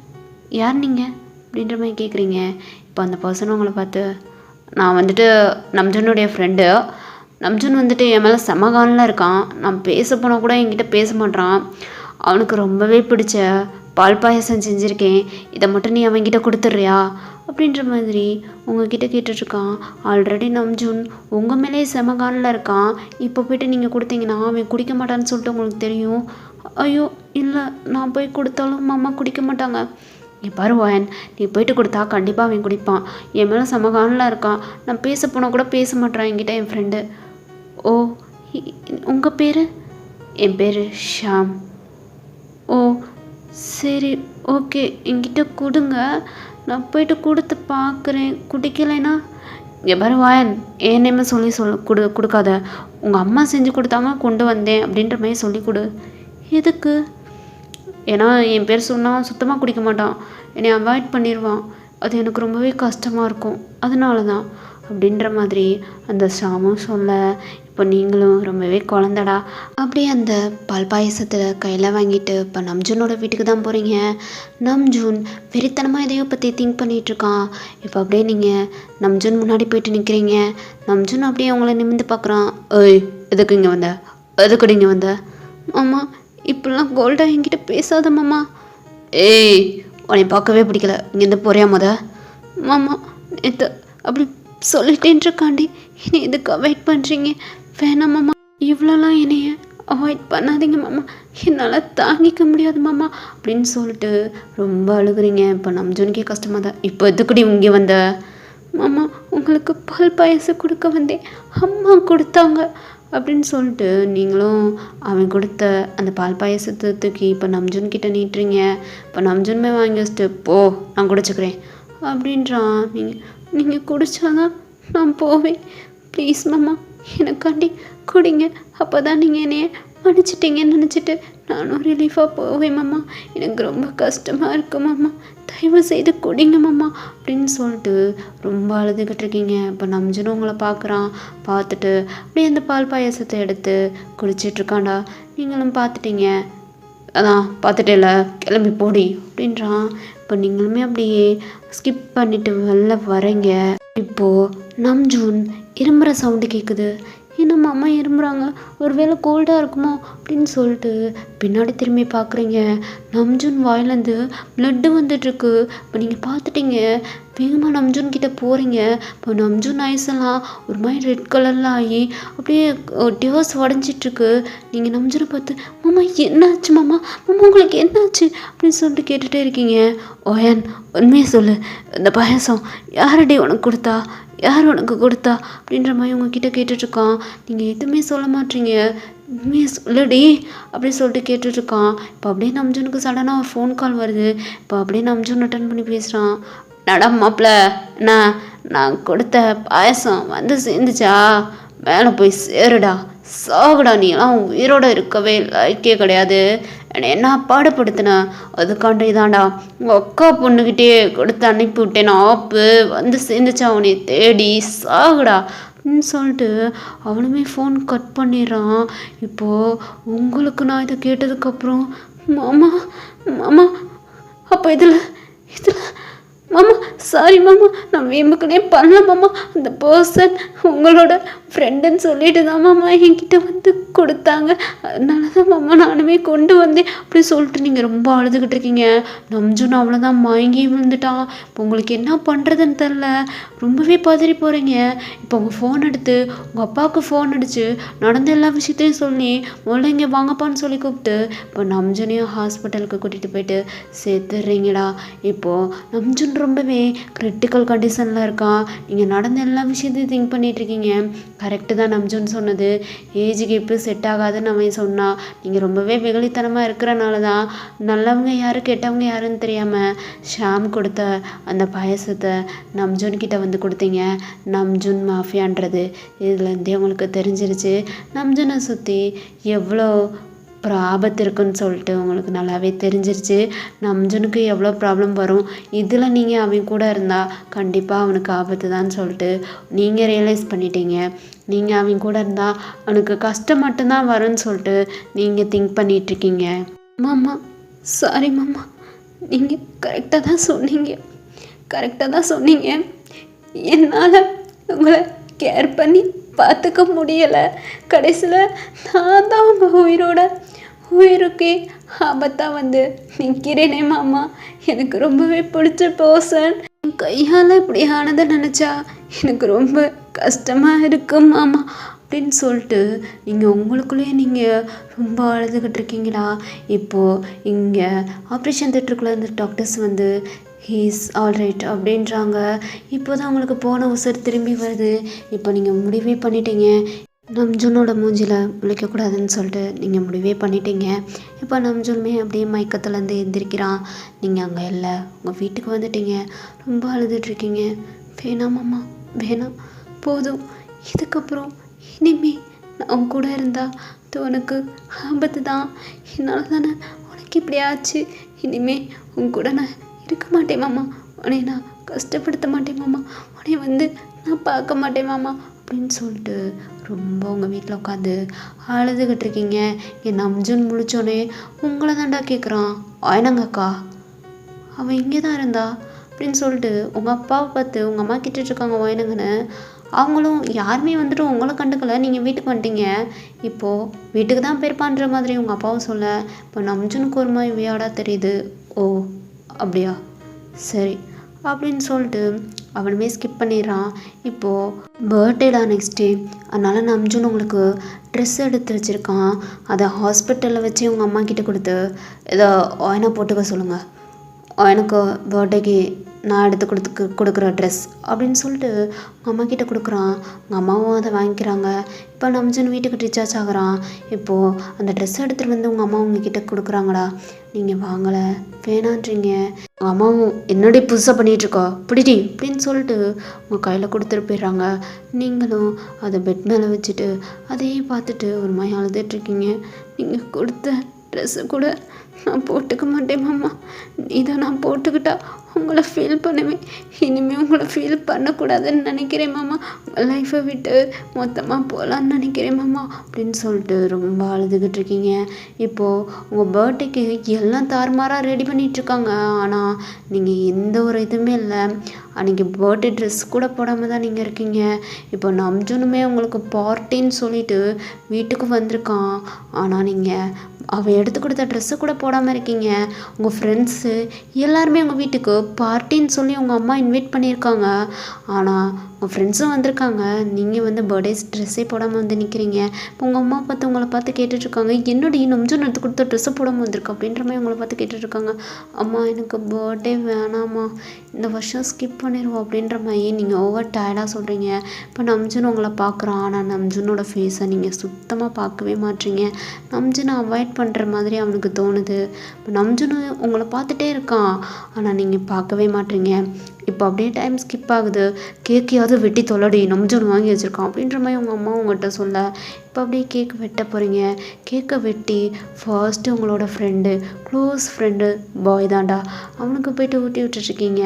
Speaker 2: யார் நீங்கள் அப்படின்ற மாதிரி கேட்குறீங்க. இப்போ அந்த பர்சன் உங்களை பார்த்து நான் வந்துட்டு நம்ஜனுடைய ஃப்ரெண்டு. நம்ஜன் வந்துட்டு என் மேலே செமகாலில் இருக்கான். நான் பேச போனால் கூட என்கிட்ட பேச மாட்டான். அவனுக்கு ரொம்பவே பிடிச்ச பால் பாயசம் செஞ்சுருக்கேன், இதை மட்டும் நீ அவன்கிட்ட கொடுத்துட்றியா அப்படின்ற மாதிரி உங்ககிட்ட கேட்டுட்ருக்கான். ஆல்ரெடி நம்ஜுன் உங்கள் மேலே செமகாலில் இருக்கான். இப்போ போய்ட்டு நீங்கள் கொடுத்தீங்கன்னா அவன் குடிக்க மாட்டான்னு சொல்லிட்டு உங்களுக்கு தெரியும். ஐயோ இல்லை, நான் போய் கொடுத்தாலும் மாமா குடிக்க மாட்டாங்க. நீ பாரு வாயன், நீ போயிட்டு கொடுத்தா கண்டிப்பாக அவன் குடிப்பான். என் மேலே செமகாலில் இருக்கான். நான் பேச போனால் கூட பேச மாட்டேறான் என்கிட்ட என் ஃப்ரெண்டு. ஓ உங்கள் பேர்? என் பேர் ஷாம். ஓ சரி ஓகே, என்கிட்ட கொடுங்க, நான் போயிட்டு கொடுத்து பார்க்குறேன். குடிக்கலைன்னா இங்கே பாரு வாயன், என் நேமை சொல்லி கொடுக்காத. உங்கள் அம்மா செஞ்சு கொடுத்தாங்க கொண்டு வந்தேன் அப்படின்ற மாதிரி சொல்லி கொடு. எதுக்கு? ஏன்னா என் பேர் சொன்னால் சுத்தமாக குடிக்க மாட்டான், என்னை அவாய்ட் பண்ணிடுவான். அது எனக்கு ரொம்பவே கஷ்டமாக இருக்கும், அதனால தான் அப்படின்ற மாதிரி அந்த ஷாமும் சொல்ல. இப்போ நீங்களும் ரொம்பவே குழந்தடா அப்படியே அந்த பால் பாயசத்தில் கையில் வாங்கிட்டு இப்போ நம்ஜூனோட வீட்டுக்கு தான் போகிறீங்க. நம்ஜூன் வெறித்தனமாக எதையோ பற்றி திங்க் பண்ணிகிட்ருக்கான். இப்போ அப்படியே நீங்கள் நம்ஜூன் முன்னாடி போயிட்டு நிற்கிறீங்க. நம்ஜூன் அப்படியே அவங்கள நிமிர்ந்து பார்க்குறான். ஏய் எதுக்கு இங்கே வந்த? எதுக்கு இங்கே வந்த? மாமா இப்படிலாம் கோல்டாக என்கிட்ட பேசாத மாமா. ஏய் உன்னை பார்க்கவே பிடிக்கல, இங்கேருந்து போறியா மாமா நேற்று அப்படி சொல்லிட்டேன்றக்காண்டி என்னை எதுக்கு அவாய்ட் பண்ணுறீங்க? வேணாம் மாமா, இவ்வளோலாம் என்னைய அவாய்ட் பண்ணாதீங்க மாமா, என்னால் தாங்கிக்க முடியாது மாமா அப்படின்னு சொல்லிட்டு ரொம்ப அழுகுறீங்க. இப்போ நம்ஜூனுக்கே கஷ்டமாக தான். இப்போ எதுக்குடி இங்கே வந்த? மாமா உங்களுக்கு பால் பாயசம் கொடுக்க வந்தேன், அம்மா கொடுத்தாங்க அப்படின்னு சொல்லிட்டு நீங்களும் அவன் கொடுத்த அந்த பால் பாயசத்தை தூக்கி இப்போ நம்ஜூன்கிட்ட நீட்டுறீங்க. இப்போ நம்ஜூனுமே வாங்கி வச்சுட்டு போ நான் குடிச்சுக்கிறேன் அப்படின்றான். நீங்கள் குடித்தாதான் நான் போவேன், ப்ளீஸ் மாமா எனக்காண்டி குடிங்க, அப்போ தான் நீங்கள் என்னைய மன்னிச்சிட்டிங்கன்னு நினச்சிட்டு நானும் ரிலீஃபாக போவேன் மாமா. எனக்கு ரொம்ப கஷ்டமாக இருக்கு மாமா, தயவு செய்து குடிங்க மாமா அப்படின்னு சொல்லிட்டு ரொம்ப அழுதுகிட்டு இருக்கீங்க. இப்போ நம்ஜனும் உங்களை பார்க்குறான். பார்த்துட்டு அப்படியே அந்த பால் பாயசத்தை எடுத்து குடிச்சிட்ருக்காண்டா. நீங்களும் பார்த்துட்டீங்க, அதான் பார்த்துட்டேல கிளம்பி போடி அப்படின்றான். இப்போ நீங்களுமே அப்படியே ஸ்கிப் பண்ணிவிட்டு வெளில வரீங்க. இப்போது நம்ஜூன் இரும்புற சவுண்டு கேட்குது. என்ன மாமா இரும்புறாங்க, ஒருவேளை கோல்டாக இருக்குமோ அப்படின்னு சொல்லிட்டு பின்னாடி திரும்பி பார்க்குறீங்க. நம்ஜூன் வாயிலேருந்து ப்ளட்டு வந்துட்டுருக்கு. இப்போ நீங்கள் பார்த்துட்டீங்க, வேகமாக நம்ஜூன் கிட்டே போகிறீங்க. இப்போ நம்ஜூன் ஐஸெல்லாம் ஒரு மாதிரி ரெட் கலரில் ஆகி அப்படியே டிவோர்ஸ் உடஞ்சிட்ருக்கு. நீங்கள் நம்ஜூனை பார்த்து மாமா என்னாச்சு மாமா, மாமா உங்களுக்கு என்னாச்சு அப்படின்னு சொல்லிட்டு கேட்டுகிட்டே இருக்கீங்க. ஓயன் உண்மையை சொல்லு, இந்த பாயசம் யாரடி உனக்கு கொடுத்தா, யார் உனக்கு கொடுத்தா அப்படின்ற மாதிரி உங்ககிட்ட கேட்டுட்ருக்கான். நீங்கள் எதுவுமே சொல்ல மாட்டீங்க, உண்மையை சொல்லடி அப்படி சொல்லிட்டு கேட்டுட்ருக்கான். இப்போ அப்படியே நம்ஜூனுக்கு சடனாக ஒரு ஃபோன் கால் வருது. இப்போ அப்படியே நம்ஜூன் அட்டன் பண்ணி பேசுகிறான். நடம் மாப்பிள்ள, நான் கொடுத்த பாயசம் வந்து சேர்ந்துச்சா? மேலே போய் சேருடா, சாகுடா, நீ எல்லாம் உயிரோடு இருக்கவே லைக்கே கிடையாது, என்னை என்ன பாடுபடுத்தின அதுக்காண்டி தான்டா உங்கள் அக்கா பொண்ணுக்கிட்டே கொடுத்து அனுப்பி விட்டேன் ஆப்பு, வந்து சேர்ந்துச்சா உன்னை தேடி, சாகுடா அப்படின்னு சொல்லிட்டு அவனுமே ஃபோன் கட் பண்ணிடுறான். இப்போது உங்களுக்கு நான் இதை கேட்டதுக்கப்புறம் மாமா மாமா அப்போ இதில் மாமா சாரி மாமா, நான் வீம்புக்குனே பண்ணல மாமா, அந்த பர்சன் உங்களோட ஃப்ரெண்டுன்னு சொல்லிட்டு தான் மாமா என்கிட்ட வந்து கொடுத்தாங்க, அதனால தான் மாமா நானுமே கொண்டு வந்தேன் அப்படி சொல்லிட்டு நீங்கள் ரொம்ப அழுதுகிட்டு இருக்கீங்க. நம்ஜூன் அவ்வளோதான் மயங்கி விழுந்துட்டான். இப்போ உங்களுக்கு என்ன பண்ணுறதுன்னு தெரில, ரொம்பவே பதறி போகிறீங்க. இப்போ உங்கள் ஃபோன் எடுத்து உங்கள் அப்பாவுக்கு ஃபோன் அடித்து நடந்த எல்லா விஷயத்தையும் சொல்லி முதல்ல இங்கே வாங்கப்பான்னு சொல்லி கூப்பிட்டு இப்போ நம்ஜூனையும் ஹாஸ்பிட்டலுக்கு கூட்டிகிட்டு போயிட்டு சேர்த்துடுறீங்கடா. இப்போது நம்ஜூன் ரொம்பவே கிரிட்டிக்கல் கண்டிஷனில் இருக்கான். நீங்கள் நடந்த எல்லா விஷயத்தையும் திங்க் பண்ணிகிட்ருக்கீங்க. கரெக்டு தான் நம்ஜூன் சொன்னது, ஏஜுக்கு இப்போ செட் ஆகாதுன்னு அவன் சொன்னான். நீங்கள் ரொம்பவே வெகுளித்தனமாக இருக்கிறனால தான் நல்லவங்க யார் கெட்டவங்க யாருன்னு தெரியாமல் ஷாம் கொடுத்த அந்த பாயசத்தை நம்ஜூன் கிட்ட வந்து கொடுத்தீங்க. நம்ஜூன் மாஃபியான்றது இதுலேருந்தே உங்களுக்கு தெரிஞ்சிருச்சு. நம்ஜூனை சுற்றி எவ்வளோ அப்புறம் ஆபத்து இருக்குன்னு சொல்லிட்டு உங்களுக்கு நல்லாவே தெரிஞ்சிருச்சு. நம்ஜூனுக்கு எவ்வளோ ப்ராப்ளம் வரும், இதில் நீங்கள் அவன் கூட இருந்தால் கண்டிப்பாக அவனுக்கு ஆபத்து தான் சொல்லிட்டு நீங்கள் ரியலைஸ் பண்ணிட்டீங்க. நீங்கள் அவன் கூட இருந்தால் அவனுக்கு கஷ்டம் மட்டும்தான் வரும்னு சொல்லிட்டு நீங்கள் திங்க் பண்ணிகிட்ருக்கீங்க. மாமா சாரி மாமா, நீங்கள் கரெக்டாக தான் சொன்னீங்க. என்னால் உங்களை கேர் பண்ணி பார்த்துக்க முடியலை. கடைசியில் நான் தான் உங்கள் உயிருக்கே ஆபத்தாக வந்து நிற்கிறேனே மாமா. எனக்கு ரொம்பவே பிடிச்ச பர்சன். என் கையால் இப்படி ஆனதை நினச்சா எனக்கு ரொம்ப கஷ்டமாக இருக்கு மாமா அப்படின்னு சொல்லிட்டு நீங்கள் உங்களுக்குள்ளேயே நீங்கள் ரொம்ப அழுதுகிட்டு இருக்கீங்களா? இப்போது இங்கே ஆப்ரேஷன் தியேட்டருக்குள்ளே இருந்த டாக்டர்ஸ் வந்து ஹீஸ் ஆல்ரைட் அப்படின்றாங்க. இப்போ தான் உங்களுக்கு போன உசர் திரும்பி வருது. இப்போ நீங்கள் முடிவே பண்ணிட்டீங்க. நம்ஜுனோட மூஞ்சியில் முழிக்கக்கூடாதுன்னு சொல்லிட்டு நீங்கள் முடிவே பண்ணிட்டீங்க. இப்போ நம்ஜுனுமே அப்படியே மயக்கத்துலேருந்து எந்திரிக்கிறான். நீங்கள் அங்கே இல்லை, உங்கள் வீட்டுக்கு வந்துட்டீங்க. ரொம்ப அழுதுட்ருக்கீங்க. வேணாமாம்மா வேணாம், போதும். இதுக்கப்புறம் இனிமே நான் உன் கூட இருந்தால் அது உனக்கு ஆபத்து தான். என்னால் தானே உனக்கு இப்படி ஆச்சு. இனிமே உன் கூட நான் இருக்க மாட்டேன் மாமா. உன்னை நான் கஷ்டப்படுத்த மாட்டேன் மாமா. உன்னை வந்து நான் பார்க்க மாட்டேன் மாமா அப்படின்னு சொல்லிட்டு ரொம்ப உங்கள் வீட்டில் உட்காந்து அழுதுகிட்டு இருக்கீங்க. என் நம்ஜுன் முழிச்சோன்னே உங்களை தாண்டா கேட்குறான். ஆயினங்கக்கா அவன் இங்கே தான் இருந்தா அப்படின்னு சொல்லிட்டு உங்கள் அப்பாவை பார்த்து உங்கள் அம்மா கிட்டிருக்காங்க வாயினங்கன்னு. அவங்களும் யாருமே வந்துட்டு உங்களை கண்டுக்கல. நீங்கள் வீட்டுக்கு வந்துட்டீங்க. இப்போது வீட்டுக்கு தான் பெருப்பான்ற மாதிரி உங்கள் அப்பாவும் சொல்ல. இப்போ நம்ஜுனுக்கு ஒரு மாதிரி வியாடாக தெரியுது. ஓ அப்படியா, சரி அப்படின்னு சொல்லிட்டு அவனுமே ஸ்கிப் பண்ணிடுறான். இப்போது பர்த்டேடா நெக்ஸ்ட் டே, அதனால் நம்ஜுன் உங்களுக்கு ட்ரெஸ் எடுத்து வச்சுருக்கான். அதை ஹாஸ்பிட்டலில் வச்சு உங்கள் அம்மா கிட்டே கொடுத்து இதை ஆயினா போட்டுக்க சொல்லுங்கள். எனக்கு பர்த்டேக்கு நான் எடுத்து கொடுக்குற ட்ரெஸ் அப்படின்னு சொல்லிட்டு உங்கள் அம்மா கிட்டே கொடுக்குறான். உங்கள் அம்மாவும் அதை வாங்கிக்கிறாங்க. இப்போ நம்ஜுன் வீட்டுக்கு ரீசார்ஜ் ஆகுறான். இப்போது அந்த ட்ரெஸ் எடுத்துகிட்டு வந்து உங்கள் அம்மா உங்ககிட்ட கொடுக்குறாங்களா? நீங்கள் வாங்கலை, வேணான்றீங்க. உங்கள் அம்மாவும் என்னடி புதுசாக பண்ணிகிட்ருக்கோ பிடிடி அப்படின்னு சொல்லிட்டு உங்கள் கையில் கொடுத்துட்டு போயிடுறாங்க. நீங்களும் அதை பெட் மேலே வச்சுட்டு அதையே பார்த்துட்டு ஒரு மாதிரி அழுதுட்ருக்கீங்க. நீங்கள் கொடுத்த ட்ரெஸ்ஸு கூட நான் போட்டுக்க மாட்டேன் மாமா. இதை நான் போட்டுக்கிட்டா உங்களை ஃபீல் பண்ணுவேன். இனிமேல் உங்களை ஃபீல் பண்ணக்கூடாதுன்னு நினைக்கிறேன் மாமா. உங்கள் லைஃப்பை விட்டு மொத்தமாக போகலான்னு நினைக்கிறேன் மாமா அப்படின்னு சொல்லிட்டு ரொம்ப அழுதுகிட்டு இருக்கீங்க. இப்போது உங்கள் பர்த்டேக்கு எல்லாம் தாறுமாறாக ரெடி பண்ணிகிட்ருக்காங்க. ஆனால் நீங்கள் எந்த ஒரு இதுவுமே இல்லை. அன்றைக்கி பர்த்டே ட்ரெஸ் கூட போடாமல் தான் நீங்கள் இருக்கீங்க. இப்போ நம்ஜுனுமே உங்களுக்கு பார்ட்டின்னு சொல்லிட்டு வீட்டுக்கு வந்திருக்கான். ஆனால் நீங்கள் அவன் எடுத்து கொடுத்த ட்ரெஸ்ஸை கூட போடாமல் இருக்கீங்க. உங்கள் ஃப்ரெண்ட்ஸு எல்லாருமே உங்கள் வீட்டுக்கு பார்ட்டின்னு சொல்லி உங்கள் அம்மா இன்வைட் பண்ணியிருக்காங்க. ஆனால் உங்கள் ஃப்ரெண்ட்ஸும் வந்திருக்காங்க. நீங்கள் வந்து பர்த்டே ட்ரெஸ்ஸே போடாமல் வந்து நிற்கிறீங்க. இப்போ உங்கள் அம்மா பார்த்து உங்களை பார்த்து கேட்டுட்ருக்காங்க, என்னடி நம்ஜுன் எடுத்து கொடுத்த ட்ரெஸ்ஸை போடாமல் வந்திருக்கு அப்படின்ற மாதிரி உங்களை பார்த்து கேட்டுட்ருக்காங்க. அம்மா எனக்கு பர்த்டே வேணாம்மா, இந்த வருஷம் ஸ்கிப் பண்ணிடுவோம் அப்படின்ற மாதிரி நீங்கள் ஓவர் டயர்டாக சொல்கிறீங்க. இப்போ நம்ஜுன் உங்களை பார்க்குறான். ஆனால் நம்ஜுனோட ஃபேஸை நீங்கள் சுத்தமாக பார்க்கவே மாட்டீங்க. நம்ஜுனை அவாய்ட் பண்ணுற மாதிரி அவனுக்கு தோணுது. இப்போ நம்ஜுனு உங்களை பார்த்துட்டே இருக்கான். ஆனால் நீங்கள் பார்க்கவே மாட்டீங்க. இப்போ அப்படியே டைம் ஸ்கிப் ஆகுது. கேக்கையாவது வெட்டி தொல்லடி, நம்ஜுன் வாங்கி வச்சுருக்கான் அப்படின்ற மாதிரி உங்கள் அம்மா உங்கள்கிட்ட சொல்ல. இப்போ அப்படியே கேக் வெட்ட போகிறீங்க. கேக்கை வெட்டி ஃபர்ஸ்ட்டு உங்களோட ஃப்ரெண்டு, க்ளோஸ் ஃப்ரெண்டு பாய் தாண்டா, அவனுக்கு போய்ட்டு ஊட்டி விட்டுட்ருக்கீங்க.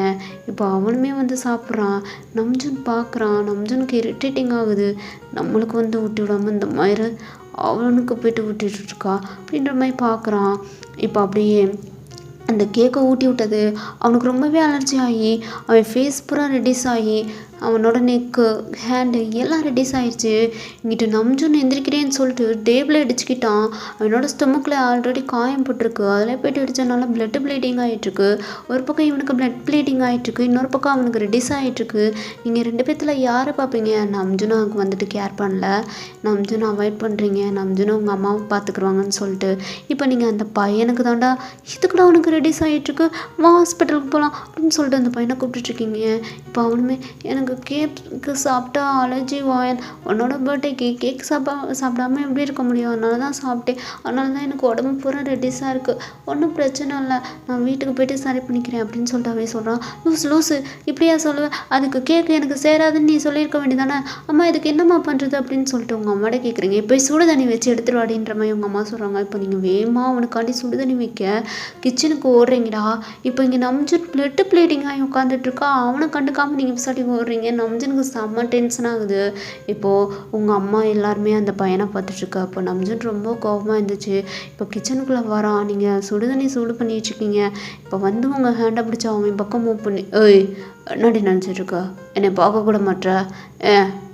Speaker 2: இப்போ அவனுமே வந்து சாப்பிட்றான். நம்ஜுன் பார்க்குறான். நம்ஜுனுக்கு இரிட்டேட்டிங் ஆகுது. நம்மளுக்கு வந்து ஊட்டி விடாமல் இந்த மாதிரி அவனுக்கு போய்ட்டு ஊட்டிகிட்ருக்கா அப்படின்ற மாதிரி பார்க்குறான். இப்போ அப்படியே அந்த கேக்கை ஊட்டி விட்டது அவனுக்கு ரொம்பவே அலர்ஜி ஆகி அவன் ஃபேஸ் பூரா ரெடியூஸ் ஆகி அவனோட நெக்கு, ஹேண்டு எல்லாம் ரெடியூஸ் ஆகிடுச்சு. இங்கிட்ட நம்ஜுன் எந்திரிக்கிறேன்னு சொல்லிட்டு டேபிள் அடிச்சுக்கிட்டான். அவனோட ஸ்டொமக்கில் ஆல்ரெடி காயம் போட்டிருக்கு. அதில் போய்ட்டு அடித்தனால பிளட் ப்ளீடிங் ஆகிட்டுருக்கு. ஒரு பக்கம் இவனுக்கு பிளட் ப்ளீடிங் ஆகிட்டுருக்கு, இன்னொரு பக்கம் அவனுக்கு ரெடியூஸ் ஆகிட்டுருக்கு. நீங்கள் ரெண்டு பேர்த்தில் யாரை பார்ப்பீங்க? நம்ஜுனை வந்துட்டு கேர் பண்ணல, நம்ஜுனை அவாய்ட் பண்ணுறீங்க. நம்ஜுனை உங்கள் அம்மாவை பார்த்துக்குருவாங்கன்னு சொல்லிட்டு இப்போ நீங்கள் அந்த பையனுக்கு தாண்டா இதுக்கூட அவனுக்கு ரெடியூஸ் ஆகிட்டுருக்கு, வா ஹாஸ்பிட்டலுக்கு போகலாம் அப்படின்னு சொல்லிட்டு அந்த பையனை கூப்பிட்டுட்ருக்கீங்க. இப்போ அவனுமே எனக்கு கேக்கு சாப்பிட்டா அலர்ஜி வாயன், உன்னோட பர்த்டேக்கு கேக் சாப்பிடாம எப்படி இருக்க முடியும்? அதனால தான் சாப்பிட்டேன். அதனால தான் எனக்கு உடம்பு பூரா ரெடியூஸாக இருக்குது. ஒன்றும் பிரச்சனை இல்லை, நான் வீட்டுக்கு போய்ட்டு சரி பண்ணிக்கிறேன் அப்படின்னு சொல்லிட்டு அவன் சொல்கிறான். லூஸு இப்படியா சொல்லுவேன்? அதுக்கு கேக்கு எனக்கு சேராதுன்னு நீ சொல்லியிருக்க வேண்டியதானே? அம்மா இதுக்கு என்னம்மா பண்ணுறது அப்படின்னு சொல்லிட்டு உங்கள் அம்மாட்ட கேட்குறீங்க. இப்போ சுடு தண்ணி வச்சு எடுத்துட்டு வாடின்ற மாதிரி உங்கள் அம்மா சொல்கிறாங்க. இப்போ நீங்கள் வேகமாக அவனுக்காண்டி சுடு தண்ணி வைக்க கிச்சனுக்கு ஓடுறீங்கடா. இப்போ இங்கே நம்ஜுன் பிளட் ப்ளீடிங் ஆகி உட்காந்துட்ருக்கா. அவனை கண்டுக்காமல் நீங்கள் விசாடி ஓடுறீங்க. சொல்கிறீங்க? நம்ஜனுக்கு செம்ம டென்ஷன் ஆகுது. இப்போது உங்கள் அம்மா எல்லாருமே அந்த பையனை பார்த்துட்ருக்கா. அப்போ நம்ஜன் ரொம்ப கோபமாக இருந்துச்சு. இப்போ கிச்சனுக்குள்ளே வரான். நீங்கள் சுடுதண்ணி சூடு பண்ணி வச்சுருக்கீங்க. இப்போ வந்து உங்கள் ஹேண்டை பிடிச்சி அவன் பக்கம் மூவ் பண்ணி, ஏய் என்னடி நினச்சிட்ருக்கா? என்னை பார்க்கக்கூட மாட்ற?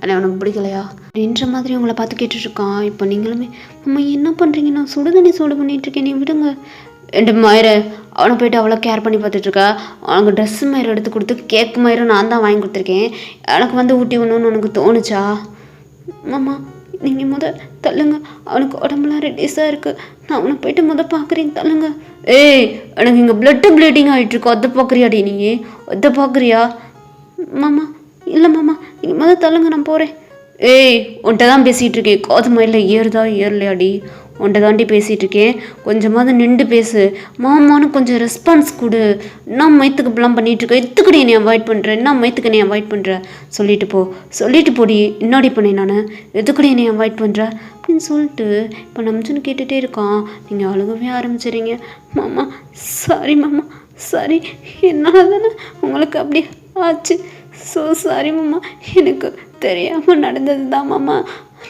Speaker 2: என்னை உனக்கு பிடிக்கலையா அப்படின்ற மாதிரி உங்களை பார்த்து கேட்டுட்ருக்கான். இப்போ நீங்களுமே அம்மா என்ன பண்ணுறீங்க? நான் சுடுதண்ணி சூடு பண்ணிகிட்ருக்கேன், நீ விடுங்க. ரெண்டு மயிறு அவனை போய்ட்டு அவ்வளோ கேர் பண்ணி பார்த்துட்ருக்கா. அவனுக்கு ட்ரெஸ்ஸு மயிறு எடுத்து கொடுத்து கேக்கு மயிறு நான் தான் வாங்கி கொடுத்துருக்கேன். எனக்கு வந்து ஊட்டி விடணும்னு உனக்கு தோணுச்சா? மாமா நீங்கள் தள்ளுங்க, அவனுக்கு உடம்புலாம் ரெடிஸாக இருக்குது. நான் அவனை போய்ட்டு பார்க்குறேன், தள்ளுங்க. ஏய் எனக்கு இங்கே ப்ளீடிங் ஆகிட்டுருக்கோம், அதை பார்க்குறியாடி? நீ அதை பார்க்குறியா? மாமா இல்லை மாமா, நீங்கள் தள்ளுங்க, நான் போகிறேன். ஏய் உன்கிட்ட தான் பேசிகிட்டு இருக்கேன், காது மயில ஏறலையாடி? உன்கிட்ட தாண்டி பேசிகிட்டு இருக்கேன், கொஞ்சமாவது நின்று பேசு. மாமான்னு கொஞ்சம் ரெஸ்பான்ஸ் கொடு. நான் மைத்துக்கு இப்பெல்லாம் பண்ணிகிட்ருக்கேன், எத்துக்கடி என்னை அவாய்ட் பண்ணுறேன்? என்ன மைத்துக்கு என்னை அவாய்ட் பண்ணுறேன்? சொல்லிட்டு போடி. என்னாடி பண்ணேன் நான்? எதுக்கடி என்னை அவாய்ட் பண்ணுற அப்படின்னு சொல்லிட்டு இப்போ நம்ஜன் கேட்டுகிட்டே இருக்கான். நீங்கள் அழுகவே ஆரம்பிச்சிடுறீங்க. மாமா சாரி, மாமா சாரி, என்னால் தானே உங்களுக்கு அப்படி ஆச்சு. ஸோ சாரி மாமா, எனக்கு தெரியாமல் நடந்தது தான் மாமா.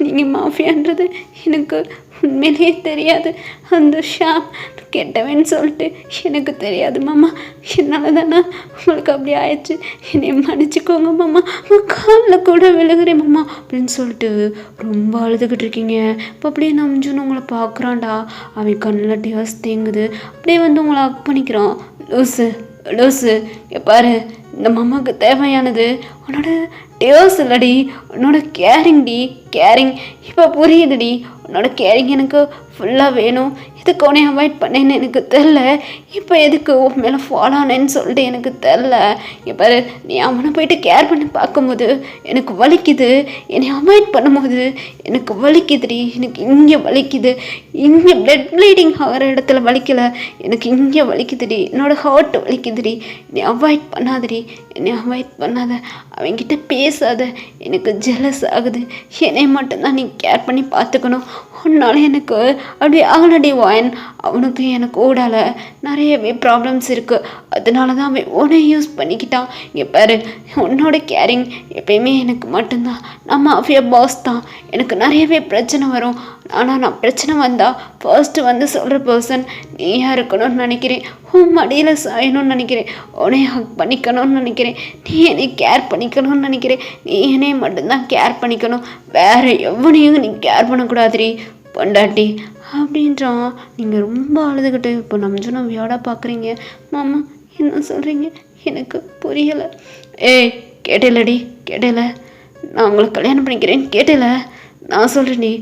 Speaker 2: நீங்கள் மாஃபியான்றது எனக்கு உண்மையிலேயே தெரியாது. அந்த ஷாம் கெட்டவன்னு சொல்லிட்டு எனக்கு தெரியாது மாமா. என்னால் தானே உங்களுக்கு அப்படி ஆயிடுச்சு. என்னை மன்னிச்சிக்கோங்க மாமா, காலில் கூட விழுகிறேன் மாமா அப்படின்னு சொல்லிட்டு ரொம்ப அழுதுகிட்டு இருக்கீங்க. இப்போ அப்படியே நம்ஜுன்னு உங்களை பார்க்குறான்டா. அவன் கண்ணில் டியர்ஸ் தேங்குது. அப்படியே வந்து உங்களை ஹக் பண்ணிக்கிறான். லூஸு பாரு, இந்த மாமாவுக்கு தேவையானது உன்னோட டியோஸ் இல்லடி, உன்னோட கேரிங். இப்போ புரியுதுடி, உன்னோட கேரிங் எனக்கு ஃபுல்லாக வேணும். எதுக்கு உன்னை அவாய்ட் பண்ணேன்னு எனக்கு தெரில. இப்போ எதுக்கு உன் மேலே ஃபாலோ ஆனேன்னு சொல்லிட்டு எனக்கு தெரில. இப்போ நீ அவனை போயிட்டு கேர் பண்ணி பார்க்கும்போது எனக்கு வலிக்குது. என்னை அவாய்ட் பண்ணும்போது எனக்கு வலிக்குதுடி. எனக்கு இங்கே வலிக்குது. இங்கே ப்ளீடிங் ஆகிற இடத்துல வலிக்கலை, எனக்கு இங்கே வலிக்குதுடி. என்னோடய ஹார்ட் வலிக்குதுடி. என்னை அவாய்ட் பண்ணாத. அவன்கிட்ட பேசாத. எனக்கு ஜெலஸ் ஆகுது. என்னை மட்டும்தான் நீ கேர் பண்ணி பார்த்துக்கணும். உன்னால எனக்கு அப்படி ஆகலடி வாயன். அவனுக்கு எனக்கு ஓடால நிறையவே ப்ராப்ளம்ஸ் இருக்குது. அதனால தான் அவன் உன்னை யூஸ் பண்ணிக்கிட்டான். இங்கே பாரு, உன்னோட கேரிங் எப்பயுமே எனக்கு மட்டும்தான். நான் மாஃபியா பாஸ் தான். எனக்கு நிறையவே பிரச்சனை வரும். ஆனால் நான் பிரச்சனை வந்தால் ஃபர்ஸ்ட்டு வந்து சொல்கிற பர்சன் நீயாக இருக்கணும்னு நினைக்கிறேன். உன் மடியில் சாயணும்னு நினைக்கிறேன். உன்னை ஹக் பண்ணிக்கணும்னு நினைக்கிறேன். நீ என்னை கேர் பண்ணிக்கணும்னு நினைக்கிறேன். நீ என்னை மட்டும்தான் கேர் பண்ணிக்கணும். வேறு எவனையும் நீ கேர் பண்ணக்கூடாதுரி பொண்டாட்டி அப்படின்றான். நீங்கள் ரொம்ப அழுதுகிட்டு இப்போ நம்ஜுனா வியாடாக பார்க்குறீங்க. மாமா என்ன சொல்கிறீங்க? எனக்கு புரியலை. ஏய் கேட்டேல, நான் உங்களை கல்யாணம் பண்ணிக்கிறேன்னு கேட்டேல. நான் சொல்கிறேன்டி,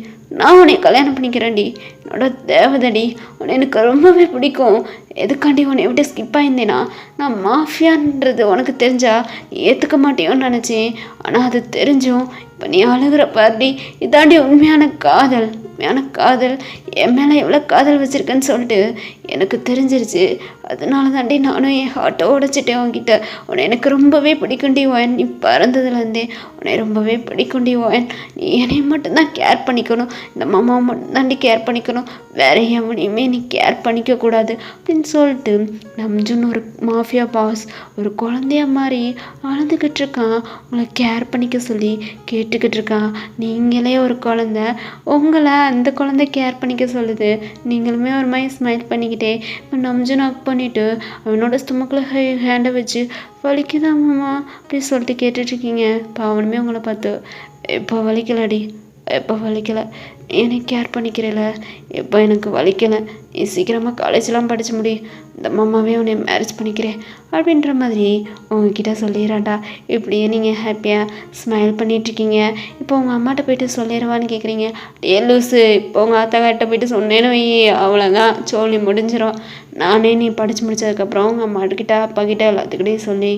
Speaker 2: நான் உன்னை கல்யாணம் பண்ணிக்கிறேன்டி. என்னோட தேவதடி. உன்னை எனக்கு ரொம்பவே பிடிக்கும். எதுக்காண்டி உன்னை விட்டு ஸ்கிப் ஆயிருந்தேனா? நான் மாஃபியான்றது உனக்கு தெரிஞ்சா நீ ஏற்றுக்க மாட்டேயோன்னு நினச்சேன். ஆனால் அது தெரிஞ்சும் இப்போ நீ அழுகிற பாருடி. இதாண்டி உண்மையான காதல். என் மேலே எவ்வளோ காதல் வச்சுருக்கேன்னு சொல்லிட்டு எனக்கு தெரிஞ்சிருச்சு. அதனால தாண்டி நானும் என் ஹார்ட்டை உடைச்சிட்டேன் உன்கிட்ட. உன்னை எனக்கு ரொம்பவே பிடிக்குண்டி வாயன். நீ பறந்ததுலேருந்தே உன்னை ரொம்பவே பிடிக்குண்டி வாயன். நீ என்னை மட்டும்தான் கேர் பண்ணிக்கணும். இந்த மாமாவை மட்டும்தாண்டி கேர் பண்ணிக்கணும். வேற எவனையுமே நீ கேர் பண்ணிக்கக்கூடாது அப்படின்னு சொல்லிட்டு நம்ஜுன்னு ஒரு மாஃபியா பாஸ் ஒரு குழந்தைய மாதிரி அழுதுகிட்டு இருக்கான். உங்களை கேர் பண்ணிக்க சொல்லி கேட்டுக்கிட்டு இருக்கான். நீங்களே ஒரு குழந்த, உங்களை அந்த குழந்தை கேர் பண்ணிக்க சொல்லுது. நீங்களுமே ஒரு மாதிரி ஸ்மைல் பண்ணிக்கிட்டே இப்போ நம்ஜுன்னு ஹக் பண்ணிவிட்டு அவனோட ஸ்டொமக்கில் ஹேண்டை வச்சு வலிக்குதா மாமா அப்படி சொல்லிட்டு கேட்டுட்ருக்கீங்க. இப்போ அவனுமே உங்களை பார்த்து இப்போ வலிக்கலடி, எப்போ வலிக்கலை, என்னை கேர் பண்ணிக்கிறல, எப்போ எனக்கு வலிக்கலை, நீ சீக்கிரமாக காலேஜ்லாம் படித்து முடி, இந்த மாமாவே உன்னை மேரேஜ் பண்ணிக்கிறேன் அப்படின்ற மாதிரி உங்ககிட்ட சொல்லிடுறாண்டா. இப்படியே நீங்கள் ஹாப்பியாக ஸ்மைல் பண்ணிகிட்ருக்கீங்க. இப்போ உங்கள் அம்மாட்ட போய்ட்டு சொல்லிடுவான்னு கேட்குறீங்க. டே லூஸு, இப்போ உங்கள் ஆத்தாக்கிட்ட போய்ட்டு சொன்னேன்னு வை, அவ்வளோதான் சோழி முடிஞ்சிடும். நானே நீ படித்து முடித்ததுக்கப்புறம் உங்கள் அம்மாக்கிட்ட அப்பாக்கிட்ட எல்லாத்துக்கிட்டையும் சொல்லி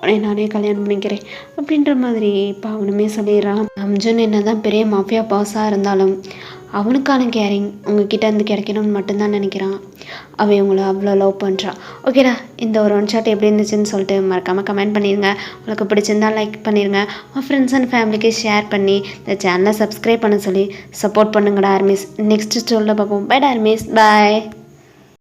Speaker 2: உடனே நானே கல்யாணம் பண்ணிக்கிறேன் அப்படின்ற மாதிரி இப்போ அவனுமே சொல்லிடுறான். நம்ஜன் என்ன தான் பெரிய மாஃபியா பாஸாக இருந்தாலும் அவனுக்கான கேரிங் உங்ககிட்ட இருந்து கிடைக்கணும்னு மட்டும்தான் நினைக்கிறான். அவன் உங்களை அவ்வளோ லவ் பண்ணுறான். ஓகேடா, இந்த ஒரு ஒன் ஷாட் எப்படி இருந்துச்சுன்னு சொல்லிட்டு மறக்காமல் கமெண்ட் பண்ணிடுங்க. உங்களுக்கு பிடிச்சிருந்தால் லைக் பண்ணிடுங்க. உங்கள் ஃப்ரெண்ட்ஸ் அண்ட் ஃபேமிலிக்கு ஷேர் பண்ணி இந்த சேனலை சப்ஸ்கிரைப் பண்ண சொல்லி சப்போர்ட் பண்ணுங்கடா ஆர்மிஸ். நெக்ஸ்ட் ஸ்டோரியில் பார்ப்போம். பை ஆர்மிஸ், பாய்.